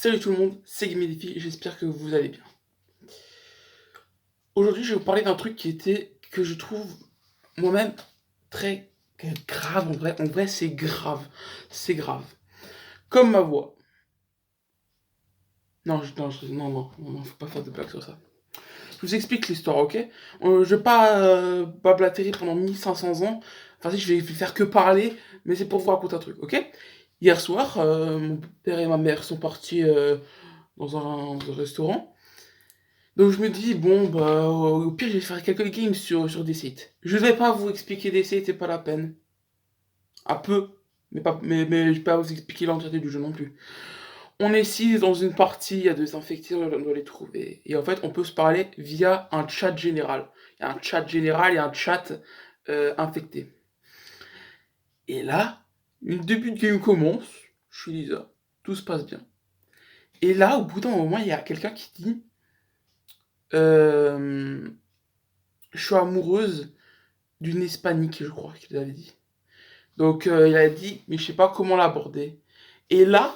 Salut tout le monde, c'est Guimé j'espère que vous allez bien. Aujourd'hui, je vais vous parler d'un truc que je trouve moi-même très grave en vrai c'est grave. Comme ma voix. Non, faut pas faire de blagues sur ça. Je vous explique l'histoire, ok? Je vais pas bablatérer pendant 1500 ans, enfin si je vais faire que parler, mais c'est pour vous raconter un truc, ok? Hier soir, mon père et ma mère sont partis dans un restaurant. Donc je me dis, bon, bah, au pire, je vais faire quelques games sur des sites. Je vais pas vous expliquer des sites, c'est pas la peine. Un peu, mais je vais pas vous expliquer l'entièreté du jeu non plus. On est 6 dans une partie, il y a 2 infectés, on doit les trouver. Et en fait, on peut se parler via un chat général. Il y a un chat général et un chat infecté. Et là, une début de game commence, je suis Lisa, tout se passe bien. Et là, au bout d'un moment, il y a quelqu'un qui dit euh, je suis amoureuse d'une hispanique, je crois qu'il avait dit. Donc il a dit, mais je sais pas comment l'aborder. Et là,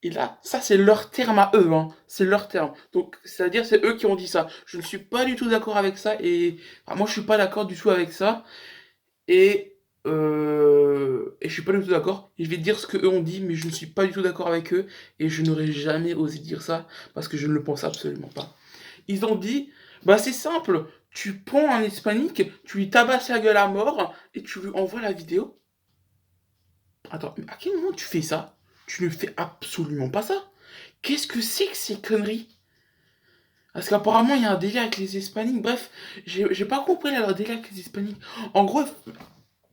et là, ça c'est leur terme à eux, hein. C'est leur terme. Donc c'est-à-dire c'est eux qui ont dit ça. Je ne suis pas du tout d'accord avec ça et enfin, moi je suis pas d'accord du tout avec ça et je suis pas du tout d'accord. Et je vais dire ce que eux ont dit, mais je ne suis pas du tout d'accord avec eux et je n'aurais jamais osé dire ça parce que je ne le pense absolument pas. Ils ont dit, bah c'est simple, tu prends un hispanique, tu lui tabasses la gueule à mort et tu lui envoies la vidéo. Attends, mais à quel moment tu fais ça? Tu ne fais absolument pas ça. Qu'est-ce que c'est que ces conneries? Parce qu'apparemment il y a un délire avec les hispaniques, bref, j'ai pas compris là, leur délire avec les hispaniques. En gros,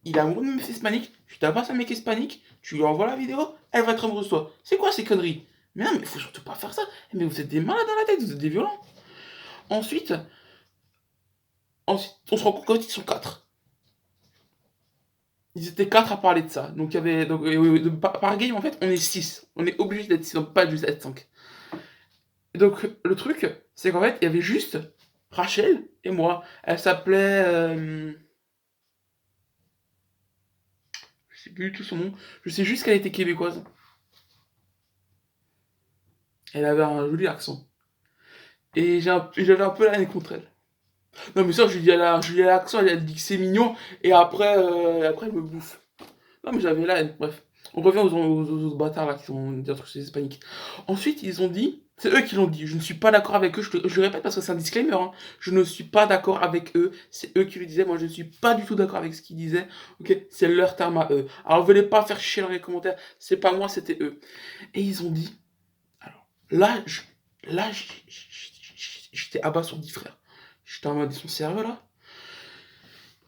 il a amoureux de meuf hispanique, tu tabasses un mec hispanique, tu lui envoies la vidéo, elle va être amoureuse de toi. C'est quoi ces conneries? Mais non, mais faut surtout pas faire ça. Mais vous êtes des malades dans la tête, vous êtes des violents. Ensuite, Ensuite, on se rend compte qu'en fait, ils sont 4. Ils étaient 4 à parler de ça. Donc, il y avait. Donc, par game, en fait, on est 6. On est obligé d'être 6, donc pas juste être 5. Donc, le truc, c'est qu'en fait, il y avait juste Rachel et moi. Elle s'appelait. Je sais plus du tout son nom. Je sais juste qu'elle était québécoise. Elle avait un joli accent. Et j'avais un peu la haine contre elle. Non, mais ça, je lui dis l'accent, elle dit que c'est mignon. Et après, elle me bouffe. Non, mais j'avais la haine, bref. On revient aux autres bâtards là qui sont des trucs hispaniques. Ensuite, ils ont dit, c'est eux qui l'ont dit, je ne suis pas d'accord avec eux, je le répète parce que c'est un disclaimer, hein. Je ne suis pas d'accord avec eux, c'est eux qui le disaient, moi je ne suis pas du tout d'accord avec ce qu'ils disaient, ok, c'est leur terme à eux. Alors, venez pas faire chier dans les commentaires, c'est pas moi, c'était eux. Et ils ont dit, alors, là, j'étais abasourdi, frère. J'étais en mode, ils sont sérieux là?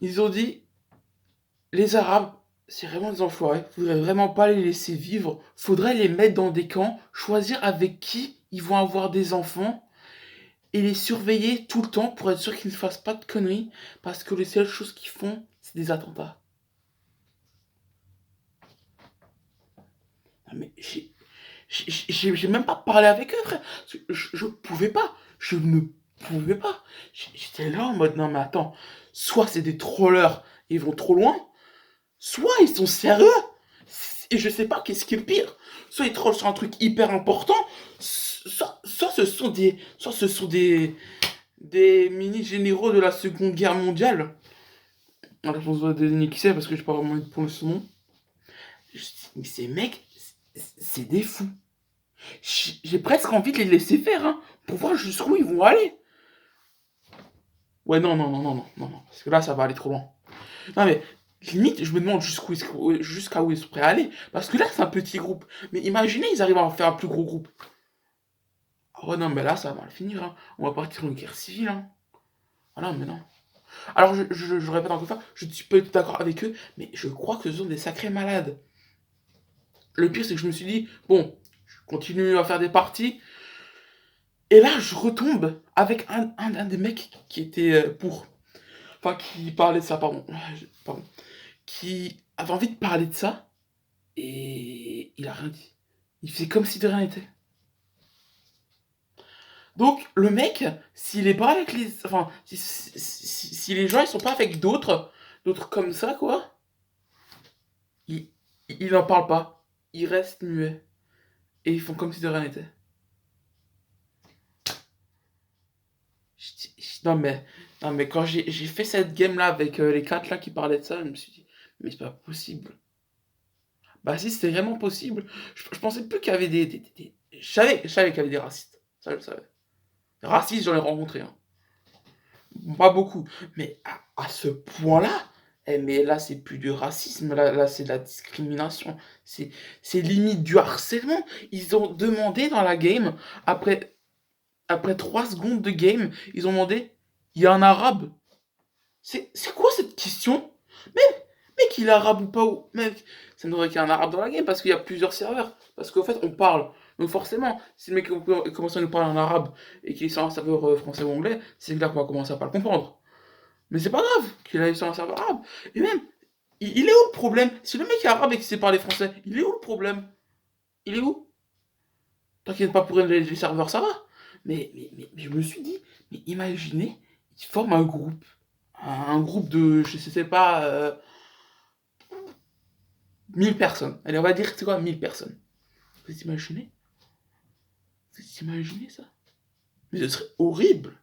Ils ont dit, les Arabes, c'est vraiment des enfoirés. Faudrait vraiment pas les laisser vivre. Faudrait les mettre dans des camps, choisir avec qui ils vont avoir des enfants et les surveiller tout le temps pour être sûr qu'ils ne fassent pas de conneries parce que les seules choses qu'ils font, c'est des attentats. Non, mais j'ai même pas parlé avec eux, frère. Je pouvais pas. Je ne pouvais pas. J'étais là en mode non, mais attends. Soit c'est des trollers, ils vont trop loin, soit ils sont sérieux. Et je sais pas qu'est-ce qui est pire. Soit ils trollent sur un truc hyper important, soit ce sont des mini-généraux de la Seconde Guerre mondiale. Alors, je pense que vous deviner qui c'est parce que je pas vraiment pour le son nom. Mais ces mecs, c'est des fous. J'ai presque envie de les laisser faire, hein, pour voir jusqu'où ils vont aller. Ouais, non, parce que là, ça va aller trop loin. Non, mais limite, je me demande jusqu'à où ils sont prêts à aller. Parce que là, c'est un petit groupe. Mais imaginez, ils arrivent à en faire un plus gros groupe. Oh non, mais là, ça va mal finir, hein. On va partir en guerre civile, hein. Ah non, mais non. Alors, je répète encore une fois, je ne suis pas du tout d'accord avec eux, mais je crois que ce sont des sacrés malades. Le pire, c'est que je me suis dit, bon, je continue à faire des parties, et là, je retombe avec un des mecs qui était pour. Enfin, qui parlait de ça, pardon. Qui avait envie de parler de ça, et il a rien dit. Il fait comme si de rien n'était. Donc, le mec, s'il est pas avec les. Enfin, si les gens ils sont pas avec d'autres comme ça, quoi, il, il en parle pas. Il reste muet. et ils font comme si de rien n'était. Non mais, non mais quand j'ai fait cette game là avec les 4 là qui parlaient de ça, je me suis dit, mais c'est pas possible. Bah si, c'était vraiment possible. Je pensais plus qu'il y avait je savais qu'il y avait des racistes. Ça, je le savais. Des racistes, j'en ai rencontré, hein. Pas beaucoup. Mais à ce point-là, mais là, c'est plus du racisme, là c'est de la discrimination. C'est, c'est limite du harcèlement. Ils ont demandé dans la game, après, après 3 secondes de game, ils ont demandé, il y a un arabe. C'est quoi cette question? Mec, il est arabe ou pas ou mec, ça me devrait qu'il y ait un arabe dans la game parce qu'il y a plusieurs serveurs. Parce qu'en fait, on parle. Donc forcément, si le mec commence à nous parler en arabe et qu'il est sur un serveur français ou anglais, c'est clair qu'on va commencer à pas le comprendre. Mais c'est pas grave qu'il aille sur un serveur arabe. Et même, il est où le problème? Si le mec est arabe et qu'il sait parler français, il est où le problème? Il est où? T'inquiète pas pour les serveurs, ça va. Mais je me suis dit, mais imaginez, ils forment un groupe. Un groupe de, je sais pas, 1000 personnes. Allez, on va dire, c'est quoi, 1000 personnes. Vous imaginez? Vous imaginez ça? Mais ce serait horrible.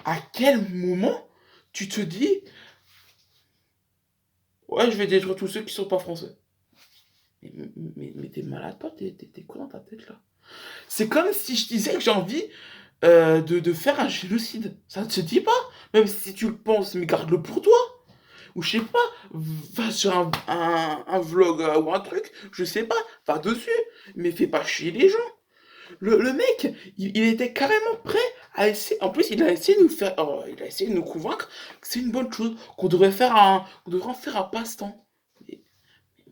À quel moment tu te dis, ouais, je vais détruire tous ceux qui sont pas français? Mais t'es malade, toi? T'es quoi dans ta tête là? C'est comme si je disais que j'ai envie de faire un génocide. Ça ne se dit pas. Même si tu le penses, mais garde-le pour toi. Ou je sais pas, va sur un vlog ou un truc, je sais pas, va dessus. Mais fais pas chier les gens. Le mec, il était carrément prêt à essayer. En plus, il a essayé de nous faire. Il a essayé de nous convaincre que c'est une bonne chose, qu'on devrait en faire un passe-temps. Mais,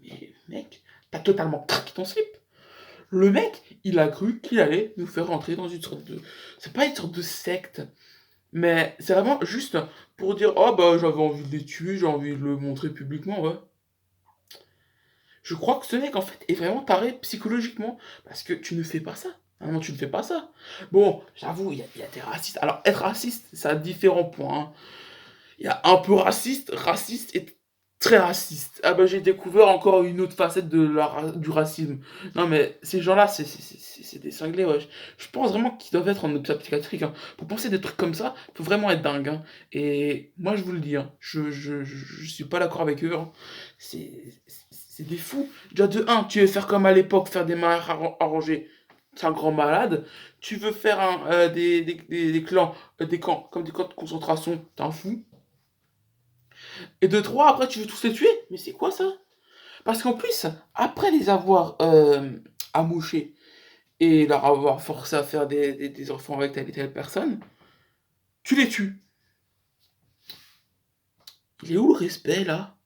mais mec, t'as totalement craqué ton slip. Le mec, il a cru qu'il allait nous faire rentrer dans une sorte de. C'est pas une sorte de secte, mais c'est vraiment juste pour dire oh bah j'avais envie de les tuer, j'ai envie de le montrer publiquement, ouais. Je crois que ce mec en fait est vraiment taré psychologiquement parce que tu ne fais pas ça. Non, tu ne fais pas ça. Bon, j'avoue, il y a des racistes. Alors, être raciste, ça a différents points, hein. Il y a un peu raciste et très raciste. Ah bah j'ai découvert encore une autre facette du racisme. Non mais ces gens-là, c'est des cinglés, ouais. Je pense vraiment qu'ils doivent être en hôpital psychiatrique, hein. Pour penser des trucs comme ça, faut vraiment être dingue, hein. Et moi je vous le dis, hein, je suis pas d'accord avec eux, hein. C'est des fous. Déjà de un, tu veux faire comme à l'époque, faire des mariages arrangés. C'est un grand malade. Tu veux faire des clans, des camps, comme des camps de concentration, t'es un fou. Et de trois, après, tu veux tous les tuer? Mais c'est quoi ça? Parce qu'en plus, après les avoir amouchés et leur avoir forcé à faire des enfants avec telle et telle personne, tu les tues. Il est où le respect là?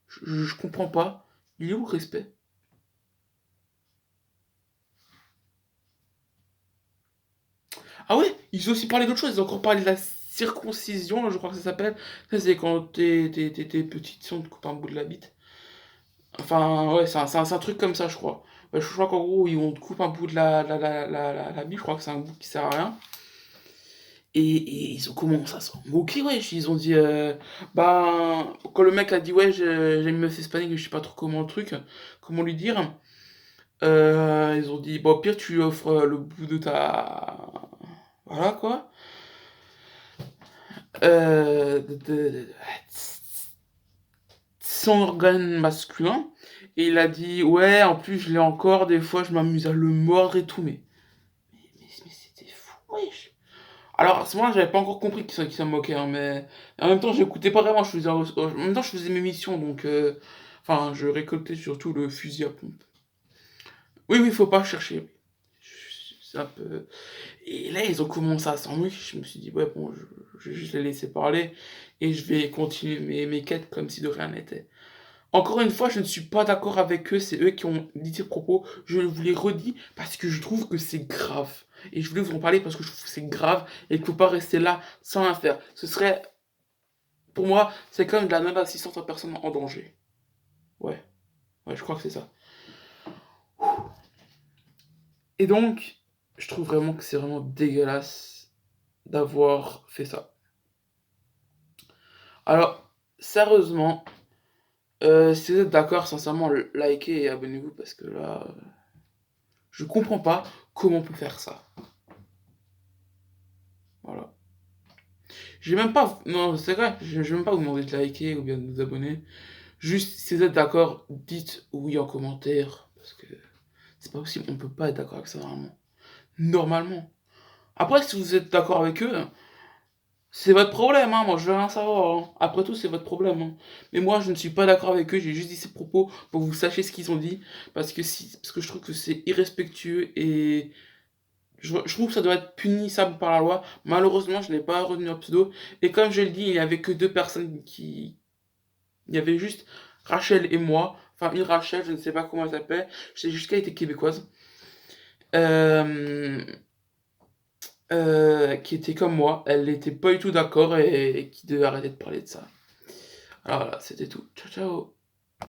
Je comprends pas. Il est où le respect? Ah ouais, ils ont aussi parlé d'autre chose. Ils ont encore parlé de la circoncision, je crois que ça s'appelle. Ça, c'est quand t'es petite, si on te coupe un bout de la bite. Enfin, ouais, c'est un truc comme ça, je crois. Ouais, je crois qu'en gros, on te coupe un bout de la bite, je crois que c'est un bout qui sert à rien. Et ils ont commencé à s'en moquer, wesh. Ils ont dit, ben, quand le mec a dit, ouais, j'ai une meuf hispanique, je sais pas trop comment le truc, comment lui dire, ils ont dit, bon, au pire, tu lui offres le bout de ta. Voilà, quoi. De son organe masculin. Et il a dit, ouais, en plus, je l'ai encore, des fois, je m'amuse à le mordre et tout, mais c'était fou, wesh. Alors, à ce moment-là, j'avais pas encore compris qu'il s'en moquait, hein, mais en même temps, j'écoutais pas vraiment. En même temps, je faisais mes missions, donc. Enfin, je récoltais surtout le fusil à pompe. Oui, oui, faut pas chercher. C'est un peu. Et là, ils ont commencé à s'en moquer. Je me suis dit, ouais, bon, je vais juste les laisser parler et je vais continuer mes quêtes comme si de rien n'était. Encore une fois, je ne suis pas d'accord avec eux, c'est eux qui ont dit ces propos. Je vous les redis parce que je trouve que c'est grave. Et je voulais vous en parler parce que je trouve que c'est grave et qu'il ne faut pas rester là sans rien faire. Ce serait, pour moi, c'est comme de la non-assistance à personne en danger. Ouais, ouais, je crois que c'est ça. Et donc, je trouve vraiment que c'est vraiment dégueulasse d'avoir fait ça. Alors, sérieusement, si vous êtes d'accord, sincèrement, likez et abonnez-vous parce que là, Je comprends pas comment on peut faire ça. Voilà. J'ai même pas, non, c'est vrai, je vais même pas vous demander de liker ou bien de vous abonner. Juste, si vous êtes d'accord, dites oui en commentaire. Parce que c'est pas possible, on peut pas être d'accord avec ça normalement. Normalement. Après, si vous êtes d'accord avec eux, c'est votre problème, hein. Moi, je veux rien savoir, hein. Après tout, c'est votre problème, hein. Mais moi, je ne suis pas d'accord avec eux. J'ai juste dit ces propos pour que vous sachiez ce qu'ils ont dit. Parce que je trouve que c'est irrespectueux et je trouve que ça doit être punissable par la loi. Malheureusement, je n'ai pas retenu leur pseudo. Et comme je le dis, il n'y avait que deux personnes qui. Il y avait juste Rachel et moi. Enfin, une Rachel, je ne sais pas comment elle s'appelait. Je sais juste qu'elle était québécoise. Euh, qui était comme moi. Elle n'était pas du tout d'accord et qui devait arrêter de parler de ça. Alors voilà, c'était tout. Ciao, ciao.